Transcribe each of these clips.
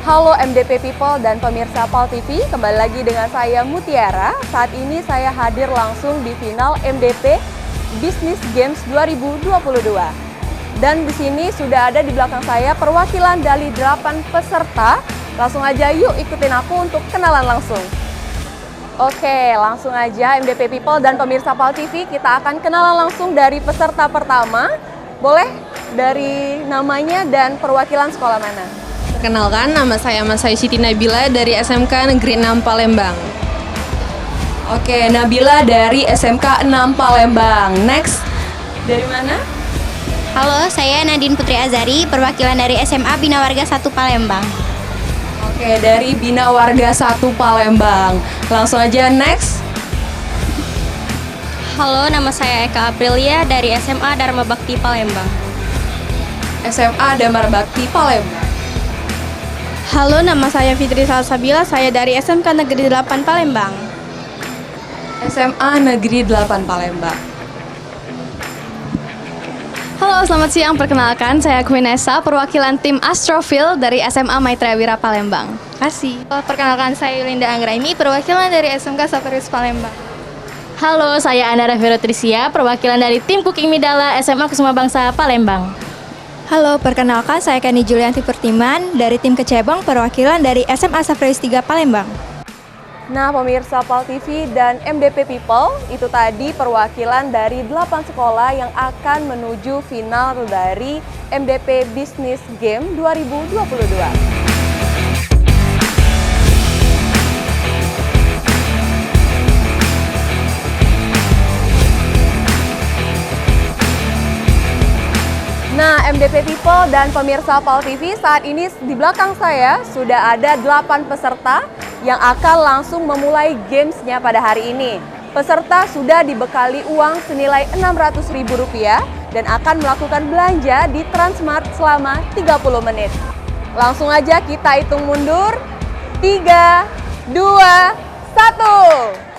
Halo MDP People dan pemirsa PAL TV, kembali lagi dengan saya Mutiara. Saat ini saya hadir langsung di final MDP Business Games 2022. Dan di sini sudah ada di belakang saya perwakilan dari 8 peserta. Langsung aja yuk ikutin aku untuk kenalan langsung. Oke, langsung aja MDP People dan pemirsa PAL TV, kita akan kenalan langsung dari peserta pertama. Boleh dari namanya dan perwakilan sekolah mana? Perkenalkan, nama saya Siti Nabila dari SMK Negeri 6 Palembang. Oke, Nabila dari SMK 6 Palembang. Next, dari mana? Halo, saya Nadine Putri Azari, perwakilan dari SMA Bina Warga 1 Palembang. Oke, dari Bina Warga 1 Palembang. Langsung aja next. Halo, nama saya Eka Aprilia dari SMA Dharma Bakti Palembang. SMA Dharma Bakti Palembang. Halo, nama saya Fitri Salsabila, saya dari SMK Negeri 8 Palembang. SMA Negeri 8 Palembang. Halo, selamat siang. Perkenalkan, saya Quinesa, perwakilan tim Astrofil dari SMA Maitreya Wira Palembang. Kasih. Perkenalkan, saya Yulinda Anggraini, perwakilan dari SMK Saparus Palembang. Halo, saya Andara Verotrisia, perwakilan dari tim Cooking Midala SMA Kusuma Bangsa Palembang. Halo, perkenalkan saya Kani Julianti Pertiman dari tim Kecebong, perwakilan dari SMA Safrais 3 Palembang. Nah, pemirsa PAL TV dan MDP People, itu tadi perwakilan dari 8 sekolah yang akan menuju final dari MDP Business Game 2022. Nah, MDP People dan pemirsa PAL TV, saat ini di belakang saya sudah ada 8 peserta yang akan langsung memulai gamesnya pada hari ini. Peserta sudah dibekali uang senilai Rp600.000 dan akan melakukan belanja di Transmart selama 30 menit. Langsung aja kita hitung mundur. 3, 2, 1.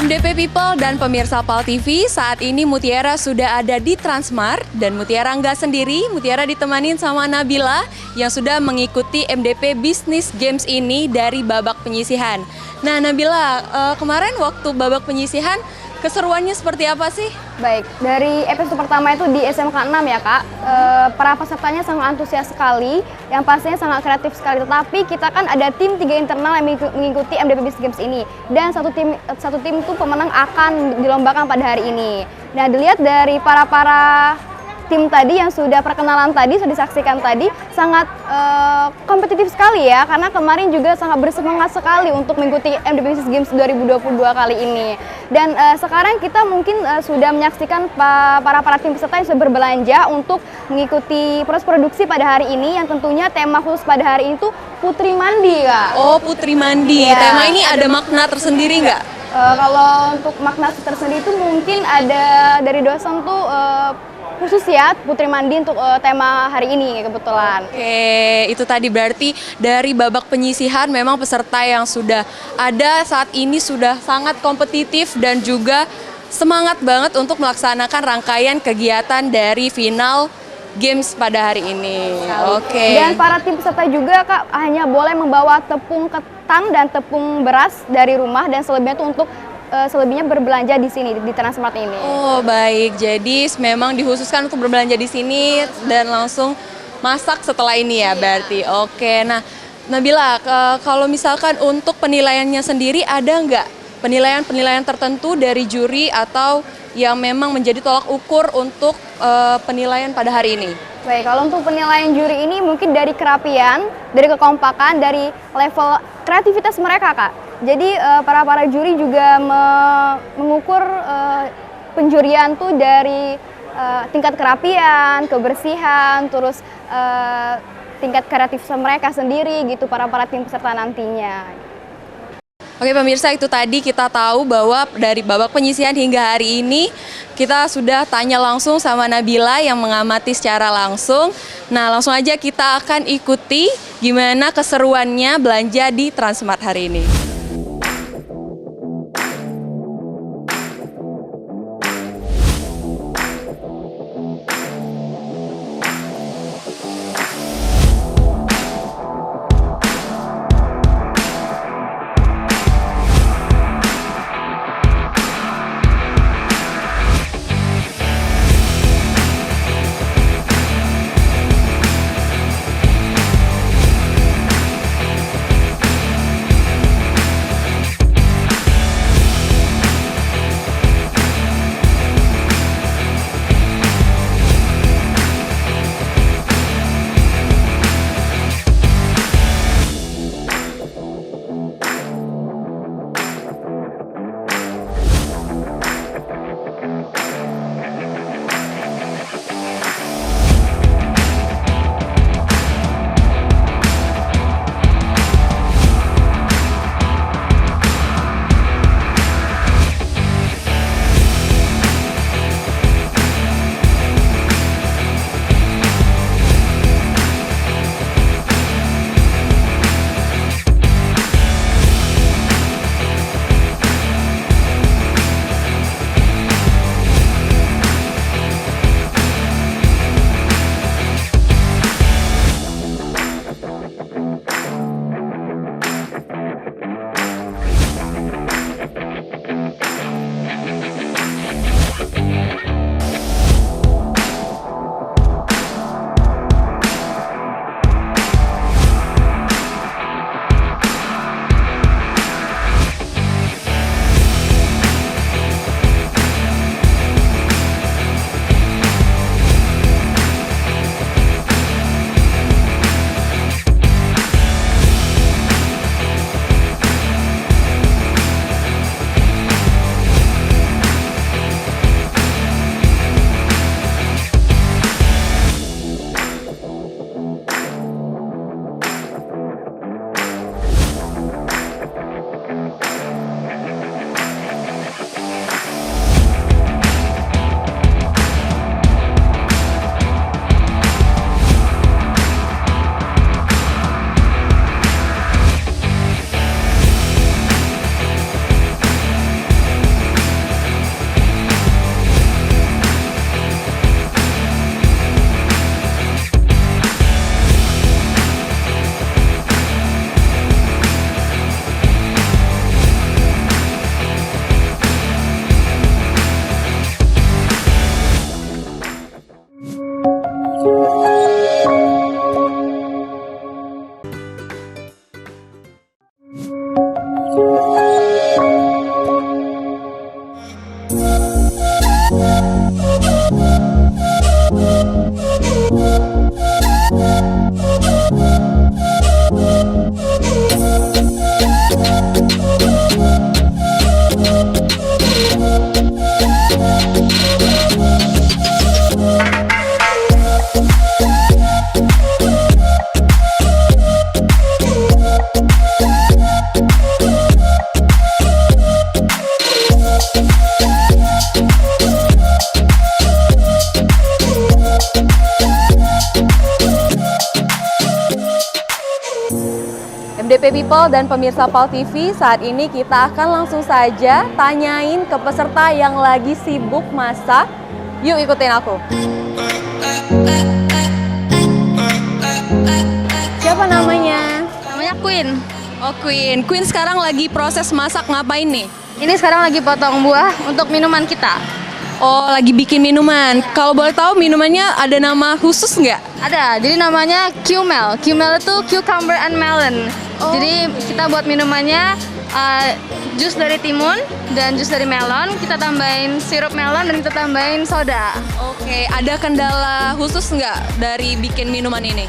MDP People dan pemirsa PAL TV, saat ini Mutiara sudah ada di Transmart dan Mutiara nggak sendiri, Mutiara ditemanin sama Nabila yang sudah mengikuti MDP Business Games ini dari babak penyisihan. Nah Nabila, kemarin waktu babak penyisihan keseruannya seperti apa sih? Baik, dari episode pertama itu di SMK 6 ya Kak, para pesertanya sangat antusias sekali, yang pastinya sangat kreatif sekali. Tetapi kita kan ada tim 3 internal yang mengikuti MDP Business Games ini, dan satu tim itu pemenang akan dilombakan pada hari ini. Nah, dilihat dari para tim tadi yang sudah perkenalan tadi, sudah disaksikan tadi, sangat kompetitif sekali ya, karena kemarin juga sangat bersemangat sekali untuk mengikuti MDP Business Games 2022 kali ini. Dan sekarang kita mungkin sudah menyaksikan para tim peserta yang sudah berbelanja untuk mengikuti proses produksi pada hari ini, yang tentunya tema khusus pada hari ini tuh Putri Mandi, Kak. Oh, Putri Mandi. Ya. Tema ini ada makna tersendiri nggak? Kalau untuk makna tersendiri itu mungkin ada dari dosen tuh khusus ya Putri Mandi untuk tema hari ini kebetulan. Oke, itu tadi berarti dari babak penyisihan memang peserta yang sudah ada saat ini sudah sangat kompetitif dan juga semangat banget untuk melaksanakan rangkaian kegiatan dari final games pada hari ini. Oke. Dan para tim peserta juga Kak hanya boleh membawa tepung ketan dan tepung beras dari rumah dan selebihnya itu untuk selebihnya berbelanja di sini di Transmart ini. Oh, baik. Jadi memang dikhususkan untuk berbelanja di sini dan langsung masak setelah ini ya berarti. Oke. Nah, Nabila, kalau misalkan untuk penilaiannya sendiri ada nggak penilaian-penilaian tertentu dari juri atau yang memang menjadi tolak ukur untuk penilaian pada hari ini? Baik, kalau untuk penilaian juri ini mungkin dari kerapian, dari kekompakan, dari level kreativitas mereka Kak. Jadi para juri juga mengukur penjurian tuh dari tingkat kerapian, kebersihan, terus tingkat kreatif mereka sendiri gitu para tim peserta nantinya. Oke pemirsa, itu tadi kita tahu bahwa dari babak penyisihan hingga hari ini kita sudah tanya langsung sama Nabila yang mengamati secara langsung. Nah langsung aja kita akan ikuti gimana keseruannya belanja di Transmart hari ini. MDP People dan pemirsa PAL TV, saat ini kita akan langsung saja tanyain ke peserta yang lagi sibuk masak. Yuk ikutin aku. Siapa namanya? Namanya Queen. Oh Queen. Queen sekarang lagi proses masak, ngapain nih? Ini sekarang lagi potong buah untuk minuman kita. Oh lagi bikin minuman. Kalau boleh tahu minumannya ada nama khusus nggak? Ada, jadi namanya Qmel. Qmel itu cucumber and melon. Jadi kita buat minumannya jus dari timun dan jus dari melon. Kita tambahin sirup melon dan kita tambahin soda. Oke, ada kendala khusus nggak dari bikin minuman ini?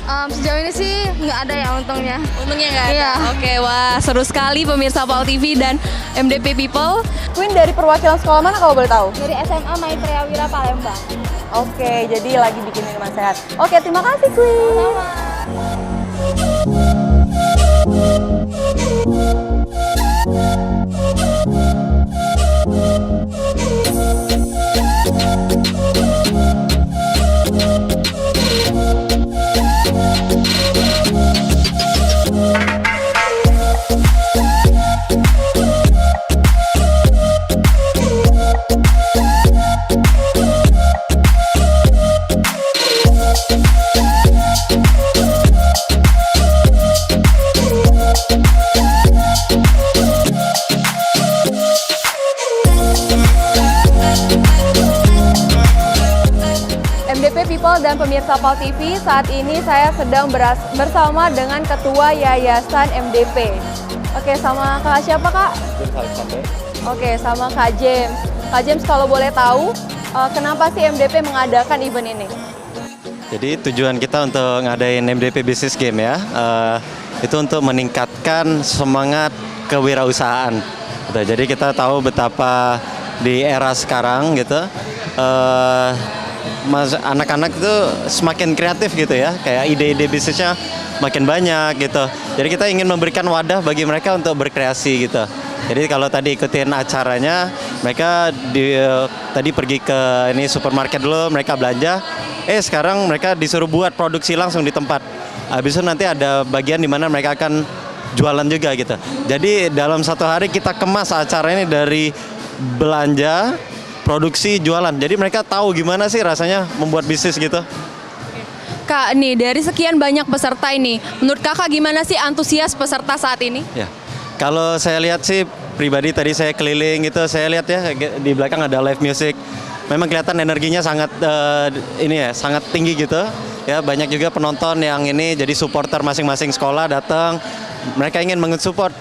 Sejauh ini sih nggak ada ya untungnya. Untungnya nggak ada? Iya. Oke, wah seru sekali pemirsa PAL TV dan MDP People. Queen dari perwakilan sekolah mana kalau boleh tahu? Dari SMA Maitreya Wira Palembang. Oke, jadi lagi bikin minuman sehat. Oke, terima kasih Queen. MDP People dan pemirsa PAL TV, saat ini saya sedang bersama dengan Ketua Yayasan MDP. Oke, sama Kak siapa Kak? Oke, sama Kak James. Kak James kalau boleh tahu, kenapa sih MDP mengadakan event ini? Jadi tujuan kita untuk ngadain MDP Business Game ya, itu untuk meningkatkan semangat kewirausahaan. Gitu. Jadi kita tahu betapa di era sekarang gitu, anak-anak itu semakin kreatif gitu ya, kayak ide-ide bisnisnya makin banyak gitu. Jadi kita ingin memberikan wadah bagi mereka untuk berkreasi gitu. Jadi kalau tadi ikutin acaranya, mereka tadi pergi ke ini supermarket dulu, mereka belanja. Sekarang mereka disuruh buat produksi langsung di tempat. Habis itu nanti ada bagian di mana mereka akan jualan juga gitu. Jadi dalam satu hari kita kemas acara ini dari belanja, produksi, jualan. Jadi mereka tahu gimana sih rasanya membuat bisnis gitu. Kak, nih dari sekian banyak peserta ini, menurut Kakak gimana sih antusias peserta saat ini? Ya, kalau saya lihat sih pribadi tadi saya keliling gitu, saya lihat ya di belakang ada live music. Memang kelihatan energinya sangat sangat tinggi gitu. Ya, banyak juga penonton yang ini jadi supporter masing-masing sekolah datang. Mereka ingin mensupport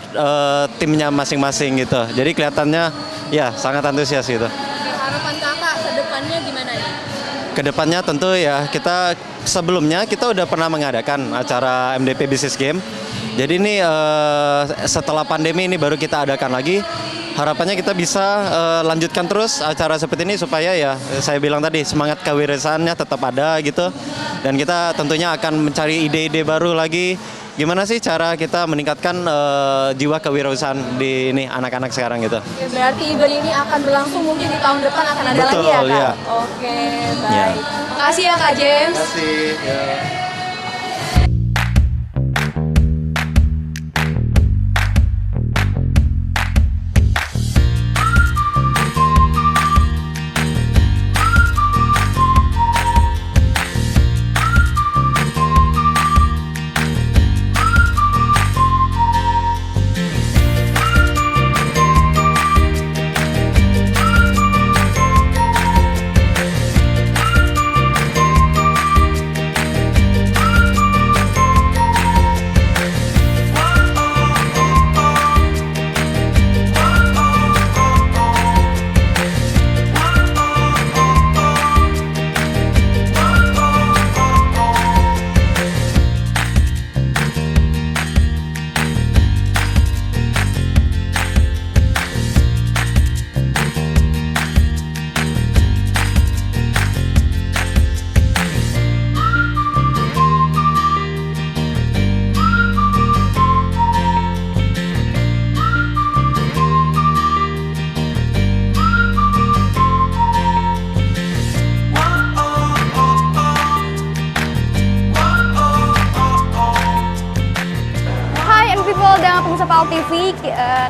timnya masing-masing gitu. Jadi kelihatannya ya sangat antusias gitu. Harapan Kakak ke depannya gimana nih? Kedepannya tentu ya sebelumnya kita udah pernah mengadakan acara MDP Business Game. Jadi ini setelah pandemi ini baru kita adakan lagi. Harapannya kita bisa lanjutkan terus acara seperti ini supaya ya saya bilang tadi semangat kewirausahaannya tetap ada gitu. Dan kita tentunya akan mencari ide-ide baru lagi. Gimana sih cara kita meningkatkan jiwa kewirausahaan di ini anak-anak sekarang gitu. Oke, berarti event ini akan berlangsung mungkin di tahun depan akan ada Betul, lagi ya Kak? ya. Oke, baik. Ya. Makasih ya Kak James. Terima kasih. Ya.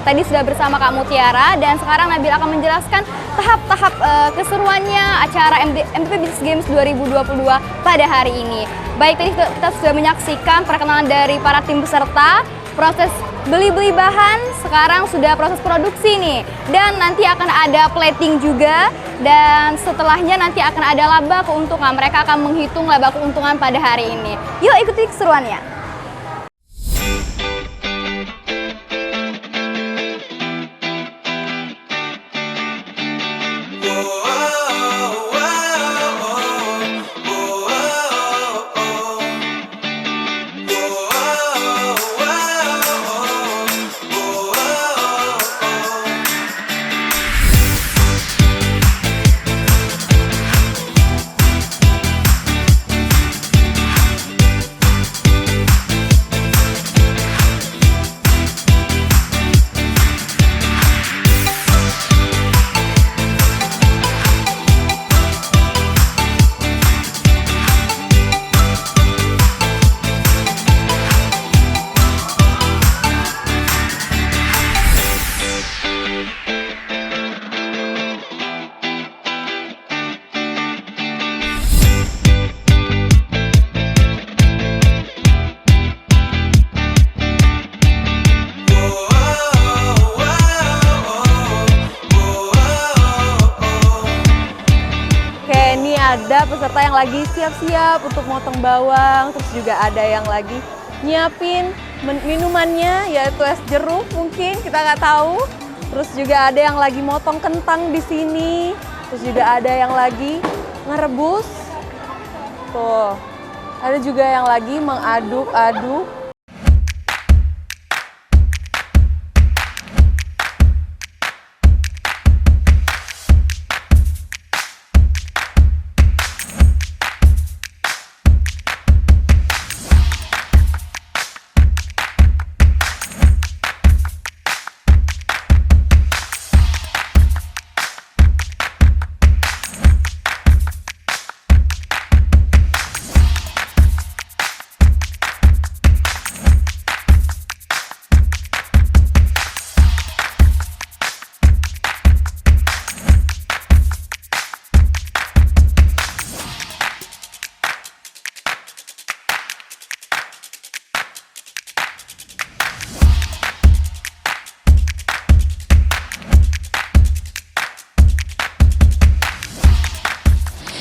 tadi sudah bersama Kak Mutiara dan sekarang Nabila akan menjelaskan tahap-tahap keseruannya acara MDP Business Games 2022 pada hari ini. Baik, tadi kita sudah menyaksikan perkenalan dari para tim peserta, proses beli bahan, sekarang sudah proses produksi nih. Dan nanti akan ada plating juga dan setelahnya nanti akan ada laba keuntungan. Mereka akan menghitung laba keuntungan pada hari ini. Yuk ikuti keseruannya. Ada peserta yang lagi siap-siap untuk motong bawang, terus juga ada yang lagi nyiapin minumannya, yaitu es jeruk mungkin, kita nggak tahu. Terus juga ada yang lagi motong kentang di sini, terus juga ada yang lagi ngerebus. Tuh, ada juga yang lagi mengaduk-aduk.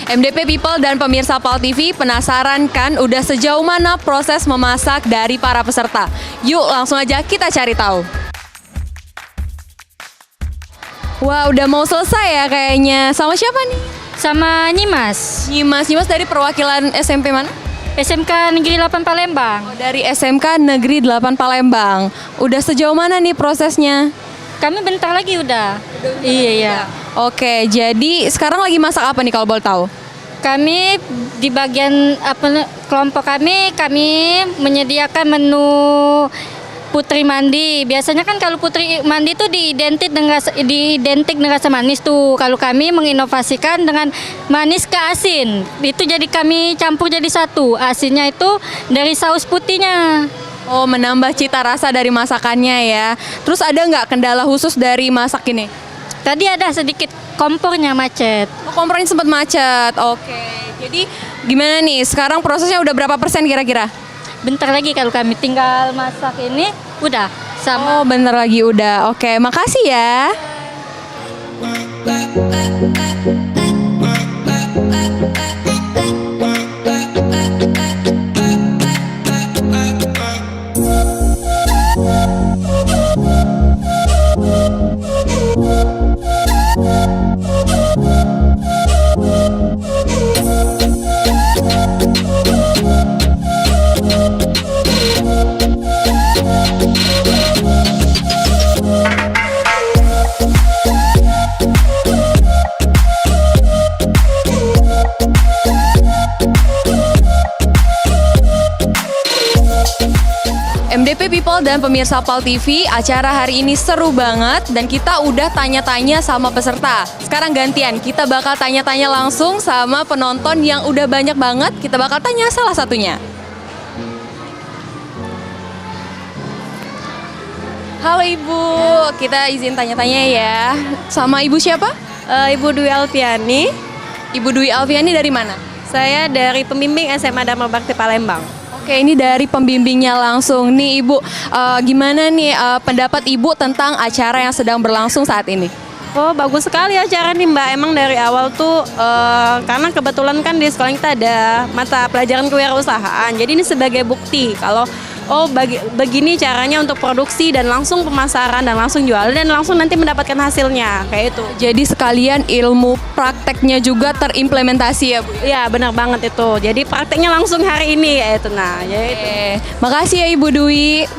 MDP People dan pemirsa PAL TV penasaran kan udah sejauh mana proses memasak dari para peserta? Yuk langsung aja kita cari tahu. Wah, udah mau selesai ya kayaknya. Sama siapa nih? Sama Nyimas. Nyimas dari perwakilan SMP mana? SMK Negeri 8 Palembang. Oh, dari SMK Negeri 8 Palembang. Udah sejauh mana nih prosesnya? Kami bentar lagi udah. Iya. Oke, jadi sekarang lagi masak apa nih kalau boleh tahu? Kami di bagian kelompok kami menyediakan menu putri mandi. Biasanya kan kalau putri mandi itu diidentik dengan rasa manis tuh. Kalau kami menginovasikan dengan manis ke asin. Itu jadi kami campur jadi satu. Asinnya itu dari saus putihnya. Oh, menambah cita rasa dari masakannya ya. Terus ada nggak kendala khusus dari masak ini? Tadi ada sedikit kompornya macet. Oh, kompornya sempat macet. Oke. Jadi gimana nih? Sekarang prosesnya udah berapa persen kira-kira? Bentar lagi kalau kami tinggal masak ini udah sama. Oh, bentar lagi udah. Oke, makasih ya. MDP People dan pemirsa PAL TV, acara hari ini seru banget dan kita udah tanya-tanya sama peserta. Sekarang gantian, kita bakal tanya-tanya langsung sama penonton yang udah banyak banget. Kita bakal tanya salah satunya. Halo Ibu, kita izin tanya-tanya ya. Sama Ibu siapa? Ibu Dwi Alfiani. Ibu Dwi Alfiani dari mana? Saya dari pembimbing SMA Dharma Bakti Palembang. Oke, ini dari pembimbingnya langsung. Nih Ibu, gimana nih pendapat Ibu tentang acara yang sedang berlangsung saat ini? Oh, bagus sekali acara nih Mbak. Emang dari awal tuh karena kebetulan kan di sekolah kita ada mata pelajaran kewirausahaan. Jadi ini sebagai bukti kalau begini caranya untuk produksi dan langsung pemasaran dan langsung jual dan langsung nanti mendapatkan hasilnya kayak itu. Jadi sekalian ilmu prakteknya juga terimplementasi ya Bu? Iya benar banget itu. Jadi prakteknya langsung hari ini ya itu. Nah, ya itu. Makasih ya Ibu Dwi.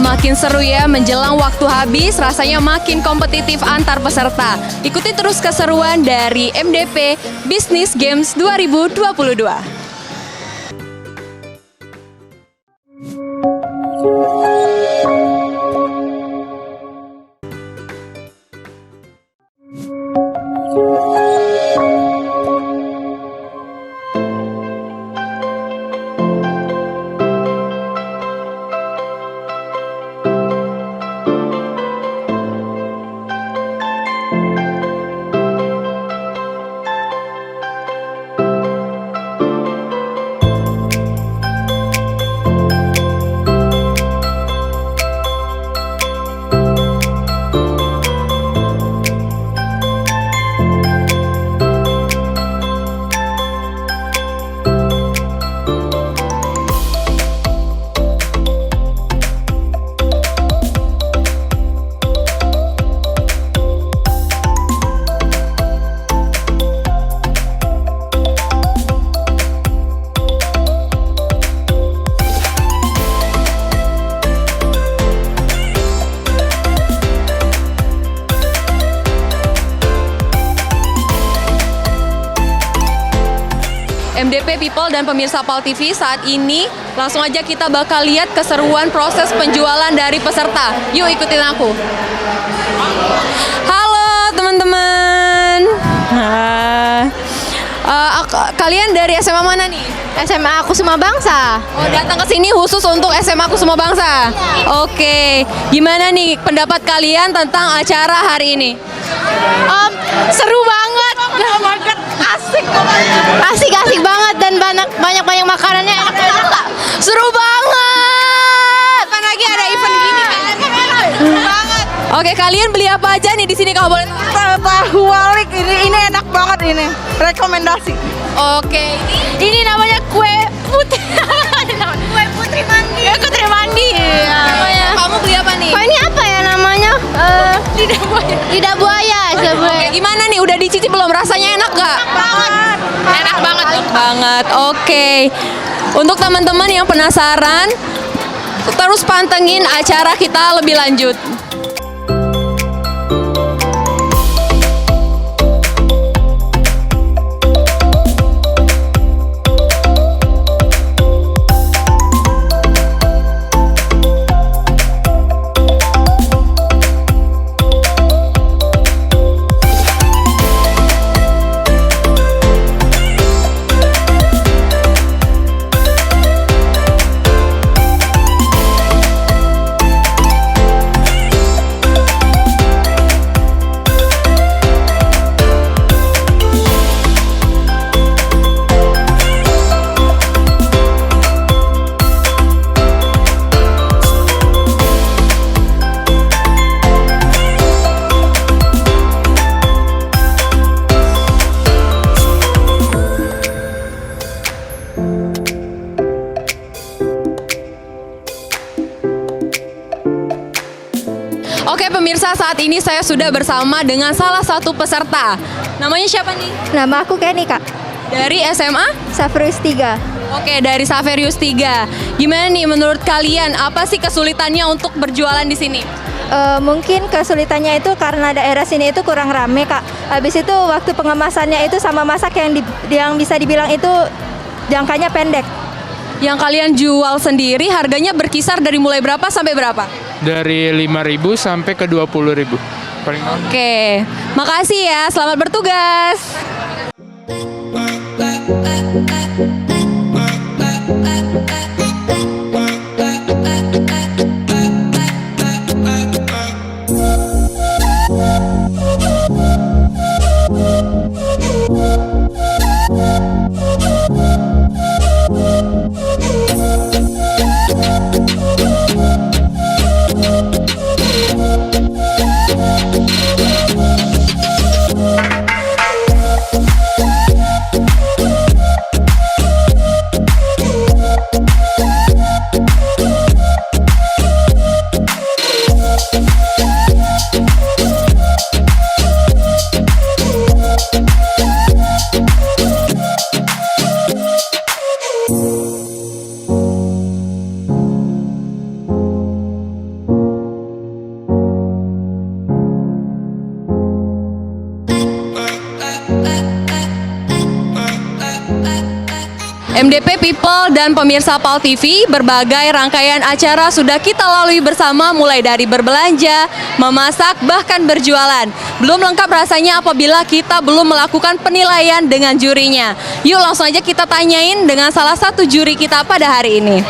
Makin seru ya, menjelang waktu habis rasanya makin kompetitif antar peserta. Ikuti terus keseruan dari MDP Business Games 2022. MDP People dan pemirsa PAL TV, saat ini langsung aja kita bakal lihat keseruan proses penjualan dari peserta. Yuk ikutin aku. Halo teman-teman. Kalian dari SMA mana nih? SMA Kusuma Bangsa. Oh, datang ke sini khusus untuk SMA Kusuma Bangsa. Oke. Gimana nih pendapat kalian tentang acara hari ini? Seru banget. Asik banget dan banyak makanannya. Seru banget. Kapan lagi ada event gini kan? Seru banget. Oke, kalian beli apa aja nih di sini kalau boleh? Tahu walik ini enak banget ini. Rekomendasi. Oke, ini namanya kue putri. Kue putri mandi. Ya, putri mandi. Ya. Kamu beli apa nih? Oh, ini apa ya namanya? Lidah buaya. Lidah buaya. Oke, gimana nih? Udah dicicip belum? Rasanya enak gak? Enak banget. Oke. Untuk teman-teman yang penasaran, terus pantengin acara kita lebih lanjut. Oke pemirsa, saat ini saya sudah bersama dengan salah satu peserta. Namanya siapa nih? Nama aku Kenny, Kak. Dari SMA? Saverius 3. Oke, dari Saverius 3. Gimana nih menurut kalian, apa sih kesulitannya untuk berjualan di sini? Mungkin kesulitannya itu karena daerah sini itu kurang rame, Kak. Habis itu waktu pengemasannya itu sama masak yang bisa dibilang itu jangkanya pendek. Yang kalian jual sendiri harganya berkisar dari mulai berapa sampai berapa? Dari 5.000 sampai ke 20.000. Paling Oke, makasih ya. Selamat bertugas. MDP People dan pemirsa PAL TV, berbagai rangkaian acara sudah kita lalui bersama, mulai dari berbelanja, memasak, bahkan berjualan. Belum lengkap rasanya apabila kita belum melakukan penilaian dengan jurinya. Yuk langsung aja kita tanyain dengan salah satu juri kita pada hari ini.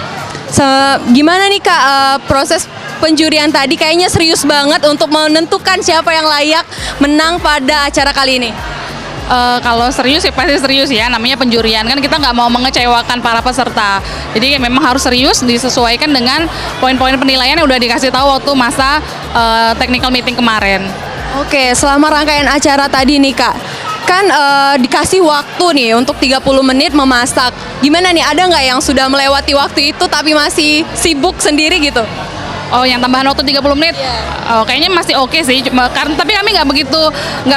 Gimana nih Kak, proses penjurian tadi kayaknya serius banget untuk menentukan siapa yang layak menang pada acara kali ini. Kalau serius ya pasti serius ya, namanya penjurian kan, kita nggak mau mengecewakan para peserta. Jadi memang harus serius, disesuaikan dengan poin-poin penilaian yang udah dikasih tahu waktu masa technical meeting kemarin. Oke, selama rangkaian acara tadi nih Kak, kan dikasih waktu nih untuk 30 menit memasak. Gimana nih, ada nggak yang sudah melewati waktu itu tapi masih sibuk sendiri gitu? Oh, yang tambahan waktu 30 menit? Oh, kayaknya masih oke sih. Tapi kami nggak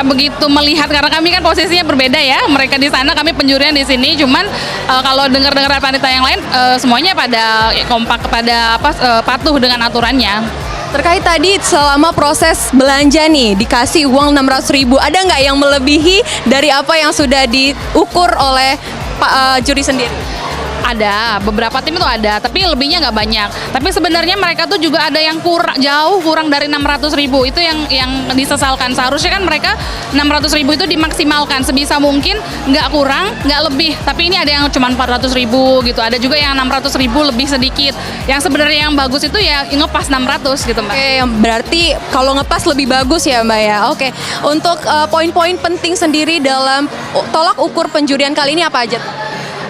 begitu melihat karena kami kan posisinya berbeda ya. Mereka di sana, kami penjurian di sini. Cuman kalau dengar-dengar panitia yang lain, semuanya pada kompak, pada patuh dengan aturannya. Terkait tadi selama proses belanja nih dikasih uang 600.000, ada nggak yang melebihi dari apa yang sudah diukur oleh Pak juri sendiri? Ada, beberapa tim itu ada, tapi lebihnya nggak banyak. Tapi sebenarnya mereka tuh juga ada yang jauh kurang dari 600.000. Itu yang disesalkan. Seharusnya kan mereka 600.000 itu dimaksimalkan sebisa mungkin, nggak kurang, nggak lebih. Tapi ini ada yang cuma 400.000 gitu. Ada juga yang 600.000 lebih sedikit. Yang sebenarnya yang bagus itu ya ngepas 600 gitu Mbak. Oke, berarti kalau ngepas lebih bagus ya Mbak ya. Oke, untuk poin-poin penting sendiri dalam tolak ukur penjurian kali ini apa aja?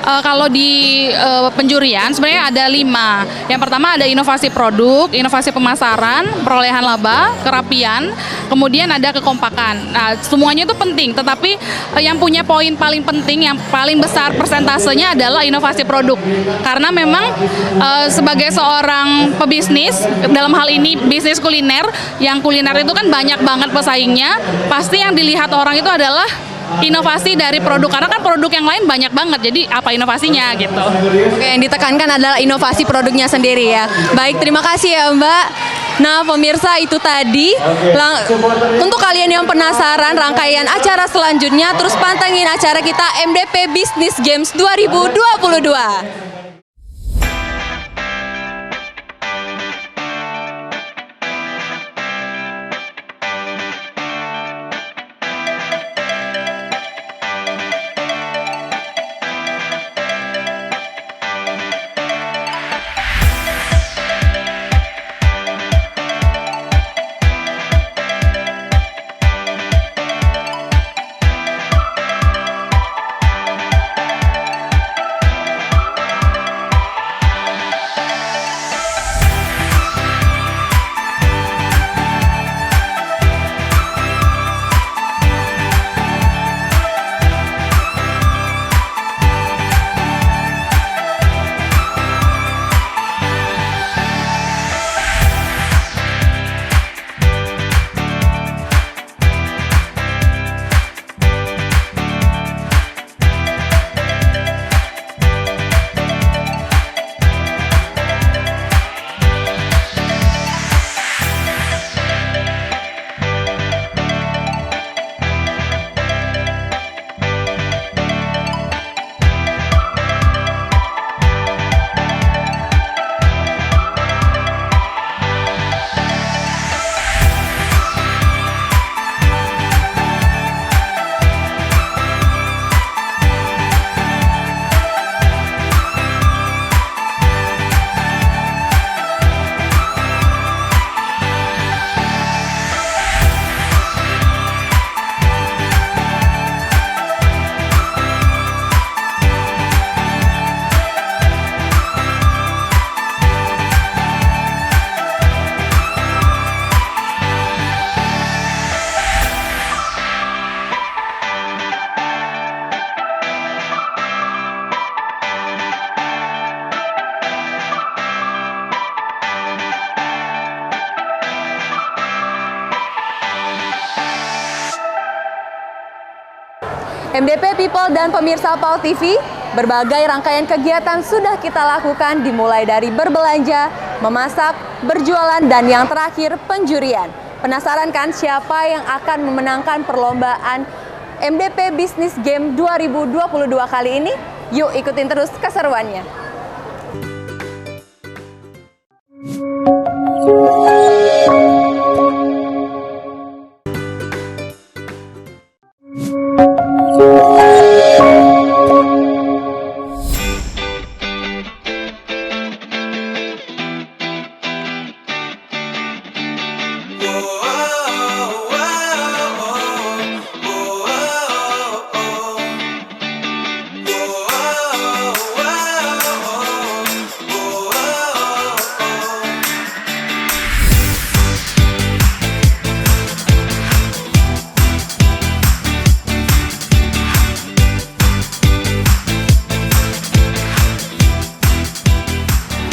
Kalau di penjurian sebenarnya ada 5. Yang pertama ada inovasi produk, inovasi pemasaran, perolehan laba, kerapian, kemudian ada kekompakan. Nah, semuanya itu penting, tetapi yang punya poin paling penting, yang paling besar persentasenya adalah inovasi produk. Karena memang sebagai seorang pebisnis, dalam hal ini bisnis kuliner, yang kuliner itu kan banyak banget pesaingnya, pasti yang dilihat orang itu adalah inovasi dari produk, karena kan produk yang lain banyak banget, jadi apa inovasinya gitu. Oke, yang ditekankan adalah inovasi produknya sendiri ya. Baik, terima kasih ya Mbak. Nah pemirsa, itu tadi untuk kalian yang penasaran rangkaian acara selanjutnya, terus pantengin acara kita MDP Business Games 2022. MDP People dan pemirsa PAL TV, berbagai rangkaian kegiatan sudah kita lakukan dimulai dari berbelanja, memasak, berjualan, dan yang terakhir penjurian. Penasaran kan siapa yang akan memenangkan perlombaan MDP Business Game 2022 kali ini? Yuk ikutin terus keseruannya.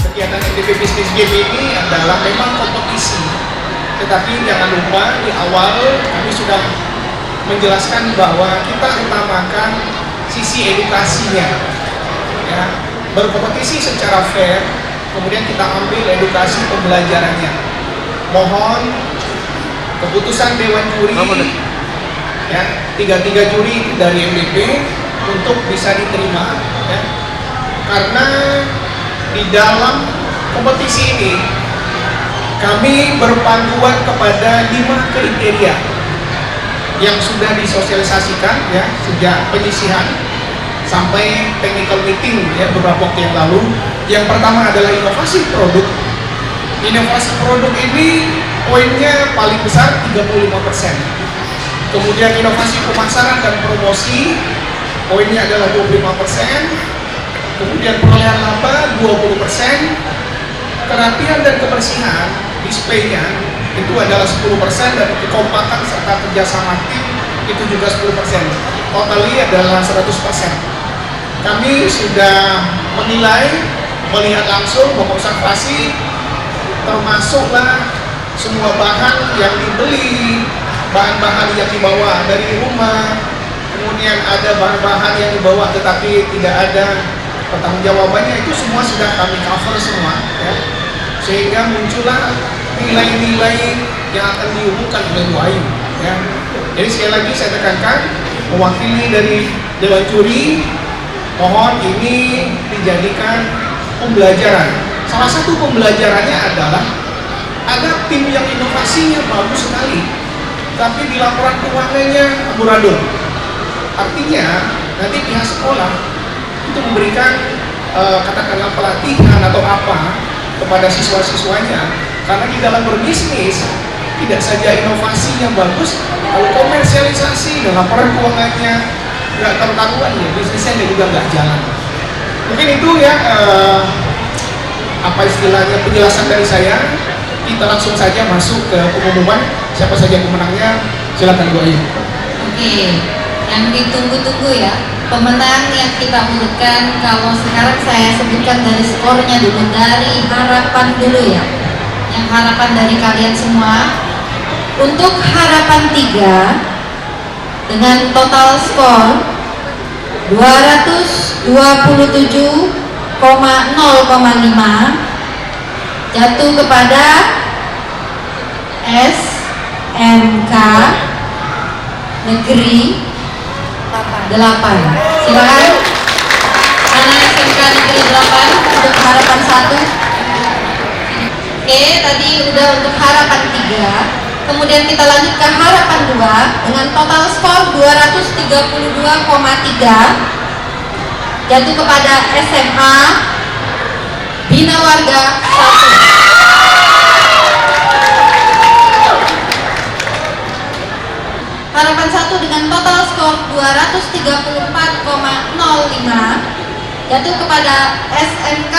Kegiatan MDP Business Game ini adalah memang kompetisi, tetapi jangan lupa di awal kami sudah menjelaskan bahwa kita utamakan sisi edukasinya, ya, berkompetisi secara fair, kemudian kita ambil edukasi pembelajarannya. Mohon keputusan Dewan Juri, ya, tiga juri dari MDP untuk bisa diterima, ya, karena di dalam kompetisi ini kami berpanduan kepada 5 kriteria yang sudah disosialisasikan, ya, sejak penyisihan sampai technical meeting, ya, beberapa waktu yang lalu. Yang pertama adalah inovasi produk. Inovasi produk ini poinnya paling besar 35%. Kemudian inovasi pemasaran dan promosi poinnya adalah 25%. Kemudian perolehan laba 20%, kerapian dan kebersihan displaynya itu adalah 10%, dan kekompakan serta kerjasama tim itu juga 10%. Totalnya adalah 100%. Kami sudah menilai, melihat langsung, mengobservasi, termasuklah semua bahan yang dibeli, bahan-bahan yang dibawa dari rumah, kemudian ada bahan-bahan yang dibawa tetapi tidak ada pertanggungjawabannya, itu semua sudah kami cover semua, ya, sehingga muncullah nilai-nilai yang akan diumumkan oleh Bu Ayu, ya. Jadi sekali lagi saya tekankan, mewakili dari Dewan Juri, mohon ini dijadikan pembelajaran. Salah satu pembelajarannya adalah ada tim yang inovasinya bagus sekali, tapi di laporan keuangannya amburadul. Artinya nanti pihak sekolah itu memberikan katakanlah pelatihan atau apa kepada siswa-siswanya, karena di dalam berbisnis tidak saja inovasinya bagus, kalau komersialisasi dan laporan keuangannya nggak karuan, ya bisnisnya juga nggak jalan. Mungkin itu, ya, apa istilahnya, penjelasan dari saya. Kita langsung saja masuk ke pengumuman siapa saja pemenangnya. Silakan Bu Ayu. Oke, yang ditunggu-tunggu, ya, pemenang yang kita urutkan. Kalau sekarang saya sebutkan dari skornya dulu, dari harapan dulu, ya, yang harapan dari kalian semua. Untuk harapan 3 dengan total skor 227,0,5 jatuh kepada SMK Negeri 8. Silakan. Karena SMK Negeri 8 untuk harapan 1. Oke, tadi udah untuk harapan 3. Kemudian kita lanjut ke harapan 2 dengan total skor 232,3 jatuh kepada SMA Bina Warga 1. Harapan 1 dengan total skor 234,05 jatuh kepada SMK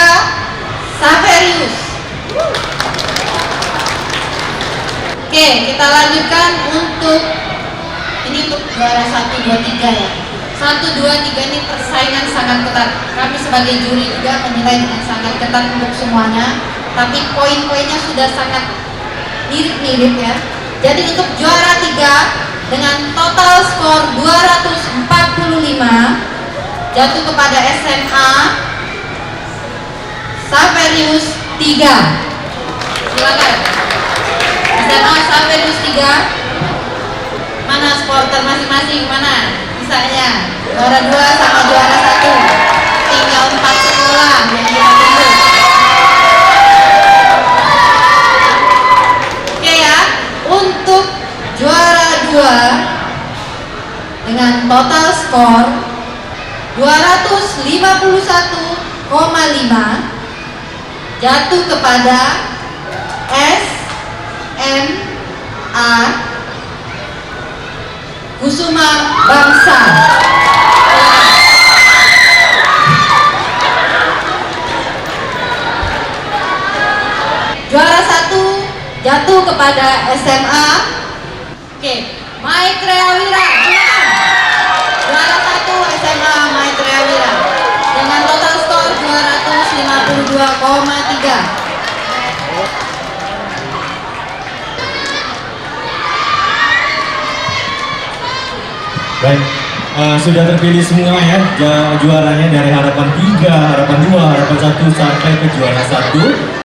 Saverius. Oke, kita lanjutkan untuk ini untuk juara 1, 2, 3, ya. 1, 2, 3 ini persaingan sangat ketat. Kami sebagai juri juga menilai dengan sangat ketat untuk semuanya. Tapi poin-poinnya sudah sangat mirip-mirip, ya. Jadi untuk juara 3 dengan total skor 245 jatuh kepada SMA Saverius 3. Silakan. SMA Saverius 3. Mana supporter masing-masing? Mana? Misalnya juara 2 sama juara 1. Tinggal 4 sekolah yang kita tunggu. Oke ya, untuk juara 2 dengan total skor 251,5 jatuh kepada SMA Kusuma Bangsa. Juara 1 jatuh kepada SMA Maitreya Wira. Juara 1 SMA Maitreya Wira dengan total skor 252,3. Baik, sudah terpilih semua ya juaranya dari harapan 3, harapan 2, harapan 1 sampai ke juara 1.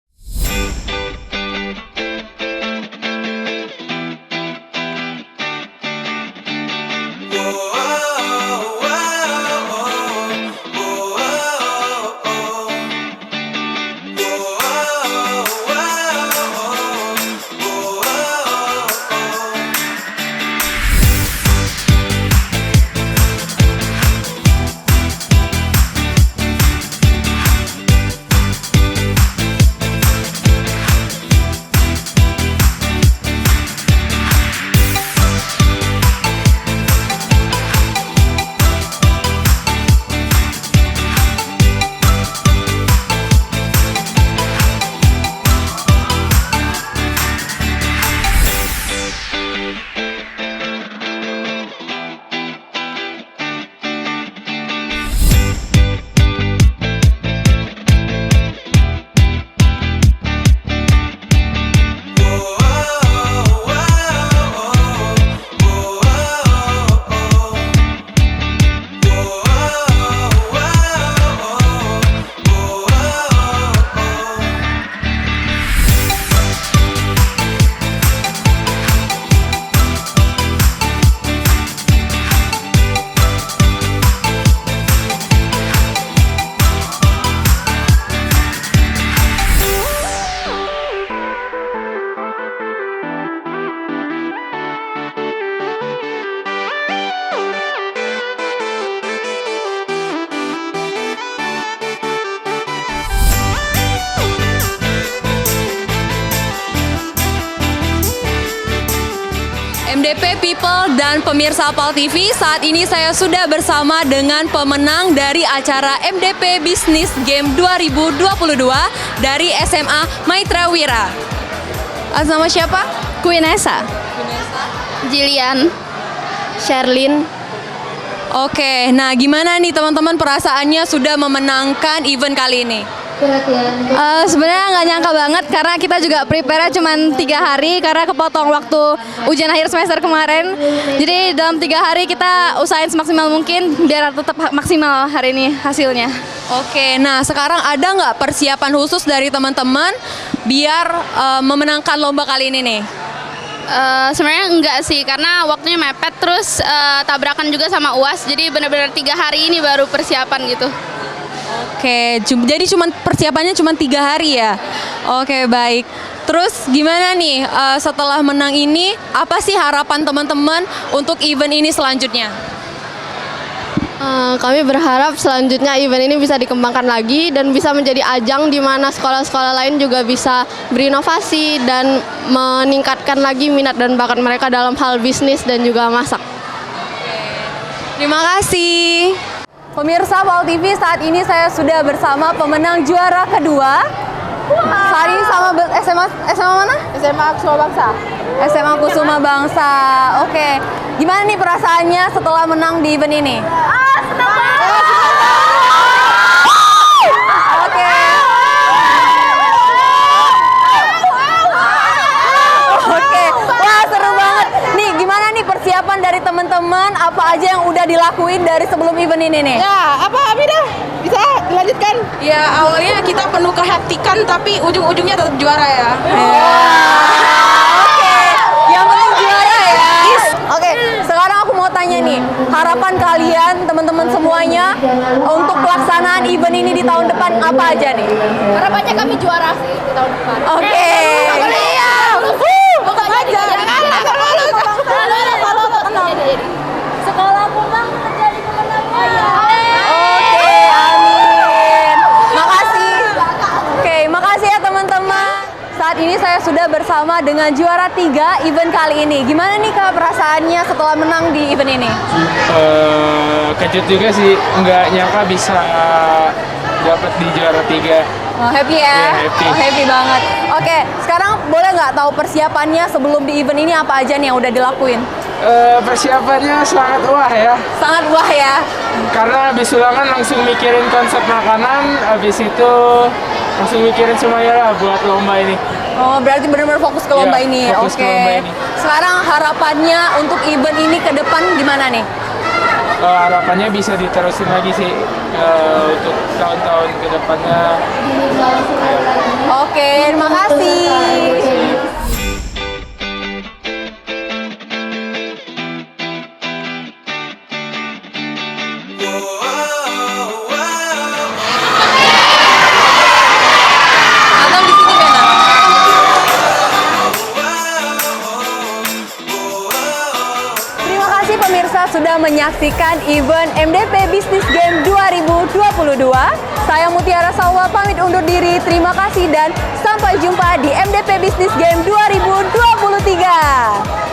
MDP People dan pemirsa PAL TV, saat ini saya sudah bersama dengan pemenang dari acara MDP Business Game 2022 dari SMA Maitreya Wira. Atas nama siapa? Quinesa. Jilian. Sherlyn. Oke, nah gimana nih teman-teman perasaannya sudah memenangkan event kali ini? Sebenarnya nggak nyangka banget karena kita juga prepare cuma 3 hari karena kepotong waktu ujian akhir semester kemarin. Jadi dalam 3 hari kita usahain semaksimal mungkin biar tetap maksimal hari ini hasilnya. Oke, nah sekarang ada nggak persiapan khusus dari teman-teman biar memenangkan lomba kali ini nih? Sebenarnya enggak sih karena waktunya mepet terus tabrakan juga sama UAS jadi benar-benar 3 hari ini baru persiapan gitu. Oke, jadi persiapannya cuma 3 hari ya? Oke, baik. Terus gimana nih setelah menang ini, apa sih harapan teman-teman untuk event ini selanjutnya? Kami berharap selanjutnya event ini bisa dikembangkan lagi dan bisa menjadi ajang di mana sekolah-sekolah lain juga bisa berinovasi dan meningkatkan lagi minat dan bakat mereka dalam hal bisnis dan juga masak. Terima kasih. Pemirsa PAL TV, saat ini saya sudah bersama pemenang juara kedua. Saat ini sama SMA mana? SMA Kusuma Bangsa. SMA Kusuma Bangsa. Oke, gimana nih perasaannya setelah menang di event ini? Senang banget. Oke. Oke, wah seru banget. Nih, gimana nih persiapan apa aja yang udah dilakuin dari sebelum event ini nih? Ya, apa Amida? Bisa dilanjutkan? Ya, awalnya kita penuh kehektikan tapi ujung-ujungnya tetap juara ya. Oke, yang penting juara ya. Oke, sekarang aku mau tanya nih, harapan kalian teman-teman semuanya untuk pelaksanaan event ini di tahun depan apa aja nih? Harapannya kami juara sih di tahun depan. Oke. Bukan aja. Sekolahku bang menjadi pemenangnya. Oke, amin. Makasih. Oke, makasih ya teman-teman. Saat ini saya sudah bersama dengan juara 3 event kali ini. Gimana nih Kak perasaannya setelah menang di event ini? Kejut juga sih, nggak nyangka bisa dapat di juara 3. Oh, happy ya? Iya, happy. Oh, happy banget. Oke, sekarang boleh nggak tahu persiapannya sebelum di event ini apa aja nih yang udah dilakuin? Persiapannya sangat wah ya. Sangat wah ya? Karena habis ulangan langsung mikirin konsep makanan, habis itu langsung mikirin semuanya lah buat lomba ini. Oh, berarti benar-benar fokus ke lomba Iya, ini. fokus ke Oke. lomba ini. Sekarang harapannya untuk event ini ke depan gimana nih? Harapannya bisa diterusin lagi sih untuk tahun-tahun ke depannya. Oke, terima kasih. Atau di sini Bena? Terima kasih pemirsa sudah menyaksikan event MDP Business Game 2022. Saya Mutiara Salwa pamit undur diri. Terima kasih dan sampai jumpa di MDP Business Game 2023.